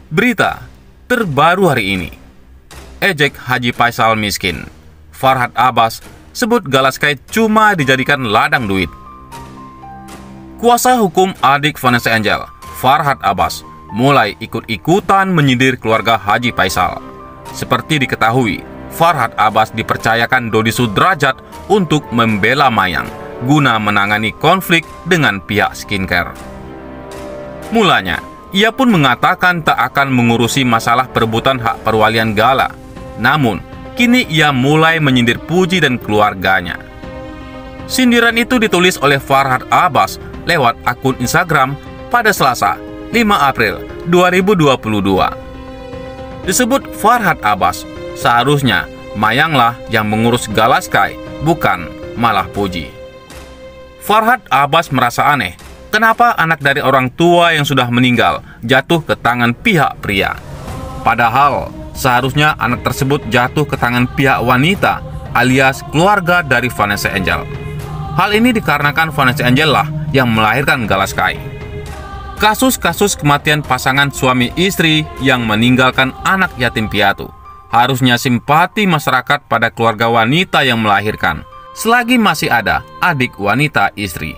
Berita terbaru hari ini. Ejek Haji Faisal miskin. Farhad Abbas sebut Galaskai cuma dijadikan ladang duit. Kuasa hukum adik Vanessa Angel, Farhad Abbas, mulai ikut-ikutan menyindir keluarga Haji Faisal. Seperti diketahui, Farhad Abbas dipercayakan Dodi Sudrajat untuk membela Mayang guna menangani konflik dengan pihak skincare. Mulanya, ia pun mengatakan tak akan mengurusi masalah perebutan hak perwalian Gala. Namun, kini ia mulai menyindir Puji dan keluarganya. Sindiran itu ditulis oleh Farhad Abbas lewat akun Instagram pada Selasa, 5 April 2022. Disebut Farhad Abbas, seharusnya Mayanglah yang mengurus Galaskai, bukan malah Puji. Farhad Abbas merasa aneh. Kenapa anak dari orang tua yang sudah meninggal jatuh ke tangan pihak pria? Padahal seharusnya anak tersebut jatuh ke tangan pihak wanita alias keluarga dari Vanessa Angel. Hal ini dikarenakan Vanessa Angel lah yang melahirkan Galaskai. Kasus-kasus kematian pasangan suami istri yang meninggalkan anak yatim piatu harusnya simpati masyarakat pada keluarga wanita yang melahirkan, selagi masih ada adik wanita istri.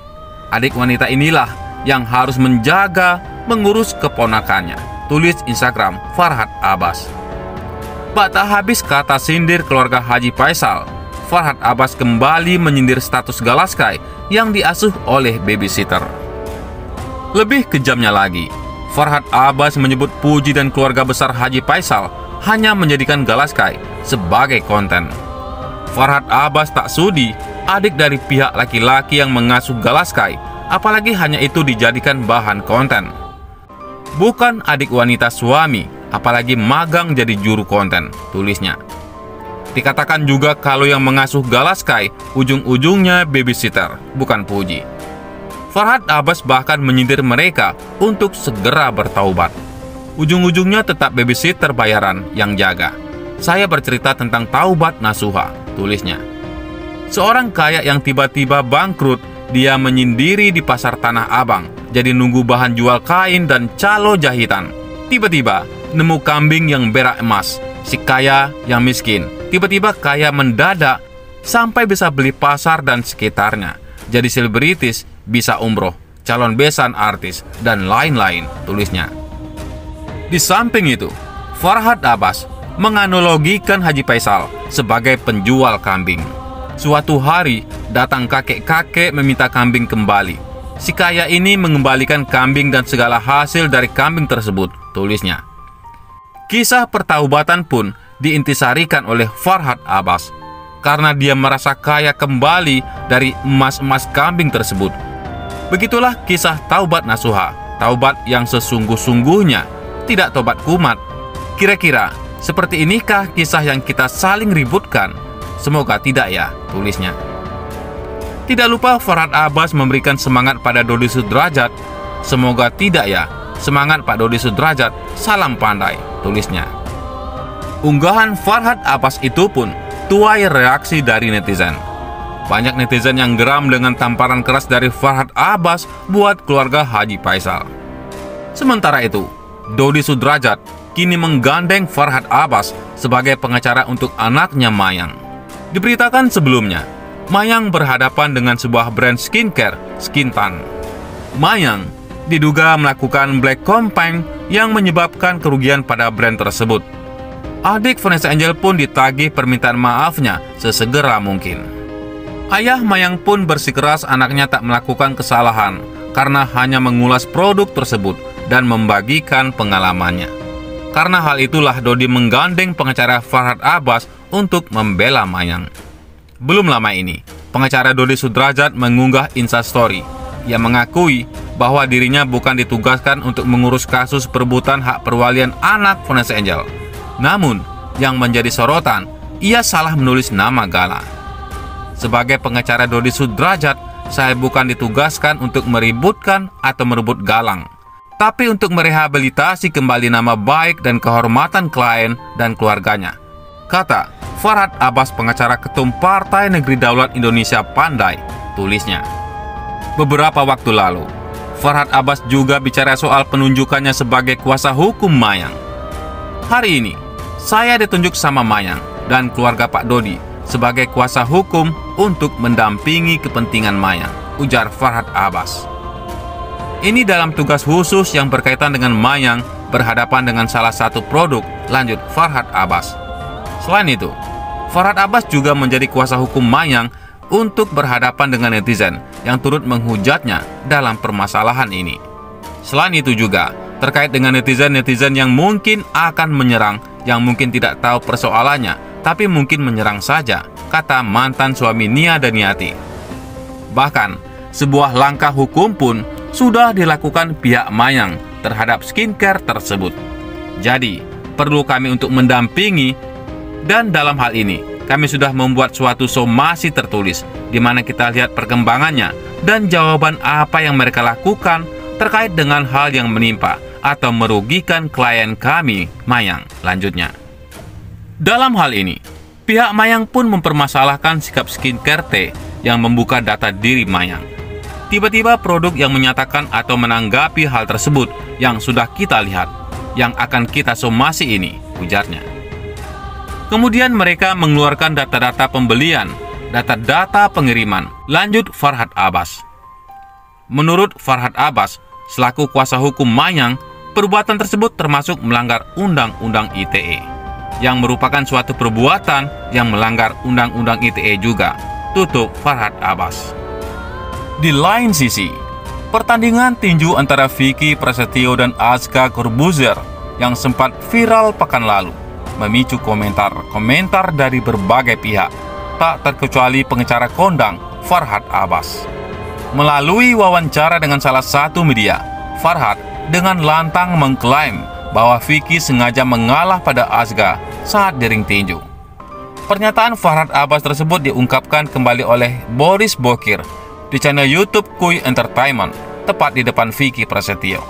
Adik wanita inilah yang harus menjaga, mengurus keponakannya, tulis Instagram Farhad Abbas. Tak habis kata sindir keluarga Haji Faisal, Farhad Abbas kembali menyindir status Galaskai yang diasuh oleh babysitter. Lebih kejamnya lagi, Farhad Abbas menyebut Puji dan keluarga besar Haji Faisal hanya menjadikan Galaskai sebagai konten. Farhad Abbas tak sudi adik dari pihak laki-laki yang mengasuh Galaskai, apalagi hanya itu dijadikan bahan konten. Bukan adik wanita suami, apalagi magang jadi juru konten, tulisnya. Dikatakan juga kalau yang mengasuh Galaskai ujung-ujungnya babysitter, bukan Puji. Farhad Abbas bahkan menyindir mereka untuk segera bertaubat. Ujung-ujungnya tetap babysitter bayaran yang jaga. Saya bercerita tentang taubat nasuha, tulisnya. Seorang kaya yang tiba-tiba bangkrut, dia menyindiri di pasar Tanah Abang, jadi nunggu bahan jual kain dan calo jahitan. Tiba-tiba nemu kambing yang berak emas, si kaya yang miskin. Tiba-tiba kaya mendadak sampai bisa beli pasar dan sekitarnya. Jadi selebritis, bisa umroh, calon besan artis, dan lain-lain, tulisnya. Di samping itu, Farhad Abbas menganalogikan Haji Faisal sebagai penjual kambing. Suatu hari, datang kakek-kakek meminta kambing kembali. Si kaya ini mengembalikan kambing dan segala hasil dari kambing tersebut, tulisnya. Kisah pertaubatan pun diintisarikan oleh Farhad Abbas karena dia merasa kaya kembali dari emas-emas kambing tersebut. Begitulah kisah taubat nasuha, taubat yang sesungguh-sungguhnya, tidak tobat kumat. Kira-kira seperti inikah kisah yang kita saling ributkan? Semoga tidak ya, tulisnya. Tidak lupa Farhad Abbas memberikan semangat pada Dodi Sudrajat. Semoga tidak ya, semangat Pak Dodi Sudrajat, salam pandai, tulisnya. Unggahan Farhad Abbas itu pun tuai reaksi dari netizen. Banyak netizen yang geram dengan tamparan keras dari Farhad Abbas buat keluarga Haji Faisal. Sementara itu, Dodi Sudrajat kini menggandeng Farhad Abbas sebagai pengacara untuk anaknya Mayang. Diberitakan sebelumnya, Mayang berhadapan dengan sebuah brand skincare, Skintan. Mayang diduga melakukan black campaign yang menyebabkan kerugian pada brand tersebut. Adik Vanessa Angel pun ditagih permintaan maafnya sesegera mungkin. Ayah Mayang pun bersikeras anaknya tak melakukan kesalahan karena hanya mengulas produk tersebut dan membagikan pengalamannya. Karena hal itulah Dodi menggandeng pengacara Farhad Abbas untuk membela Mayang. Belum lama ini, pengacara Dodi Sudrajat mengunggah Instastory. Ia mengakui bahwa dirinya bukan ditugaskan untuk mengurus kasus perebutan hak perwalian anak Vanessa Angel. Namun, yang menjadi sorotan, ia salah menulis nama Gala. Sebagai pengacara Dodi Sudrajat, saya bukan ditugaskan untuk meributkan atau merebut Galang, tapi untuk merehabilitasi kembali nama baik dan kehormatan klien dan keluarganya, kata Farhad Abbas, pengacara ketum Partai Negeri Daulat Indonesia Pandai, tulisnya. Beberapa waktu lalu, Farhad Abbas juga bicara soal penunjukannya sebagai kuasa hukum Mayang. Hari ini, saya ditunjuk sama Mayang dan keluarga Pak Dodi sebagai kuasa hukum untuk mendampingi kepentingan Mayang, ujar Farhad Abbas. Ini dalam tugas khusus yang berkaitan dengan Mayang berhadapan dengan salah satu produk, lanjut Farhad Abbas. Selain itu, Farhad Abbas juga menjadi kuasa hukum Mayang untuk berhadapan dengan netizen yang turut menghujatnya dalam permasalahan ini. Selain itu juga, terkait dengan netizen-netizen yang mungkin akan menyerang, yang mungkin tidak tahu persoalannya, tapi mungkin menyerang saja, kata mantan suami Nia Daniati. Bahkan, sebuah langkah hukum pun sudah dilakukan pihak Mayang terhadap skincare tersebut. Jadi, perlu kami untuk mendampingi, dan dalam hal ini, kami sudah membuat suatu somasi tertulis, di mana kita lihat perkembangannya dan jawaban apa yang mereka lakukan terkait dengan hal yang menimpa atau merugikan klien kami, Mayang, lanjutnya. Dalam hal ini, pihak Mayang pun mempermasalahkan sikap skincare T yang membuka data diri Mayang. Tiba-tiba produk yang menyatakan atau menanggapi hal tersebut yang sudah kita lihat, yang akan kita somasi ini, ujarnya. Kemudian mereka mengeluarkan data-data pembelian, data-data pengiriman, lanjut Farhad Abbas. Menurut Farhad Abbas, selaku kuasa hukum Mayang, perbuatan tersebut termasuk melanggar Undang-Undang ITE, yang merupakan suatu perbuatan yang melanggar Undang-Undang ITE juga, tutup Farhad Abbas. Di lain sisi, pertandingan tinju antara Vicky Prasetyo dan Azka Corbuzier yang sempat viral pekan lalu memicu komentar dari berbagai pihak, tak terkecuali pengacara kondang Farhad Abbas. Melalui wawancara dengan salah satu media, Farhad dengan lantang mengklaim bahwa Vicky sengaja mengalah pada Azka saat di ring tinju. Pernyataan Farhad Abbas tersebut diungkapkan kembali oleh Boris Bokir di channel YouTube Kuy Entertainment, tepat di depan Vicky Prasetyo.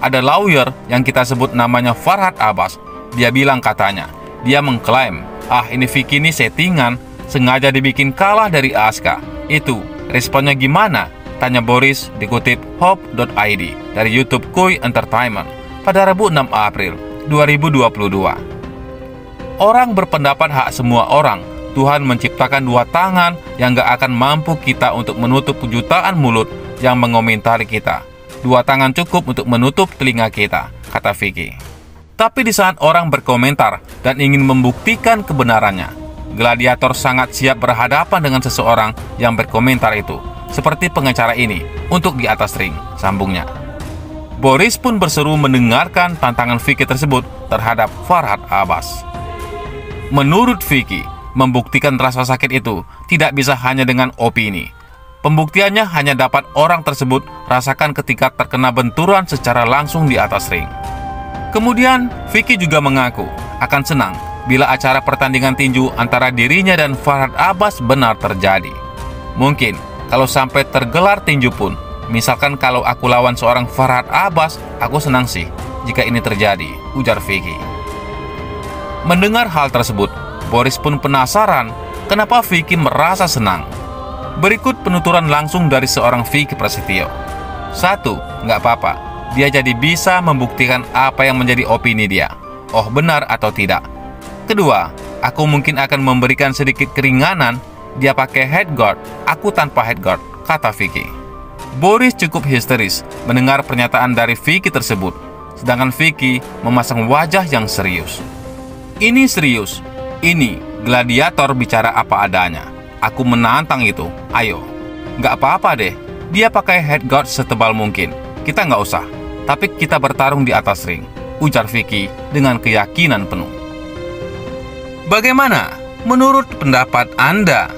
Ada lawyer yang kita sebut namanya Farhad Abbas. Dia bilang katanya, dia mengklaim, ini Vicky ini settingan, sengaja dibikin kalah dari Azka. Itu, responnya gimana? Tanya Boris dikutip hope.id dari YouTube Kuy Entertainment pada Rabu 6 April 2022. Orang berpendapat hak semua orang. Tuhan menciptakan dua tangan yang gak akan mampu kita untuk menutup jutaan mulut yang mengomentari kita. Dua tangan cukup untuk menutup telinga kita, kata Vicky. Tapi di saat orang berkomentar dan ingin membuktikan kebenarannya, gladiator sangat siap berhadapan dengan seseorang yang berkomentar itu, seperti pengacara ini, untuk di atas ring, sambungnya. Boris pun berseru mendengarkan tantangan Vicky tersebut terhadap Farhad Abbas. Menurut Vicky, membuktikan rasa sakit itu tidak bisa hanya dengan opini. Pembuktiannya hanya dapat orang tersebut rasakan ketika terkena benturan secara langsung di atas ring. Kemudian, Vicky juga mengaku akan senang bila acara pertandingan tinju antara dirinya dan Farhad Abbas benar terjadi. Mungkin kalau sampai tergelar tinju pun, misalkan kalau aku lawan seorang Farhad Abbas, aku senang sih jika ini terjadi, ujar Vicky. Mendengar hal tersebut, Boris pun penasaran kenapa Vicky merasa senang. Berikut penuturan langsung dari seorang Vicky Prasetyo. 1. Nggak apa-apa, dia jadi bisa membuktikan apa yang menjadi opini dia, oh benar atau tidak. Kedua, aku mungkin akan memberikan sedikit keringanan, dia pakai headguard, aku tanpa headguard, kata Vicky. Boris cukup histeris mendengar pernyataan dari Vicky tersebut, sedangkan Vicky memasang wajah yang serius. Ini serius, ini gladiator bicara apa adanya. Aku menantang itu, ayo. Nggak apa-apa deh, dia pakai headguard setebal mungkin, kita nggak usah. Tapi kita bertarung di atas ring, ujar Vicky dengan keyakinan penuh. Bagaimana menurut pendapat Anda?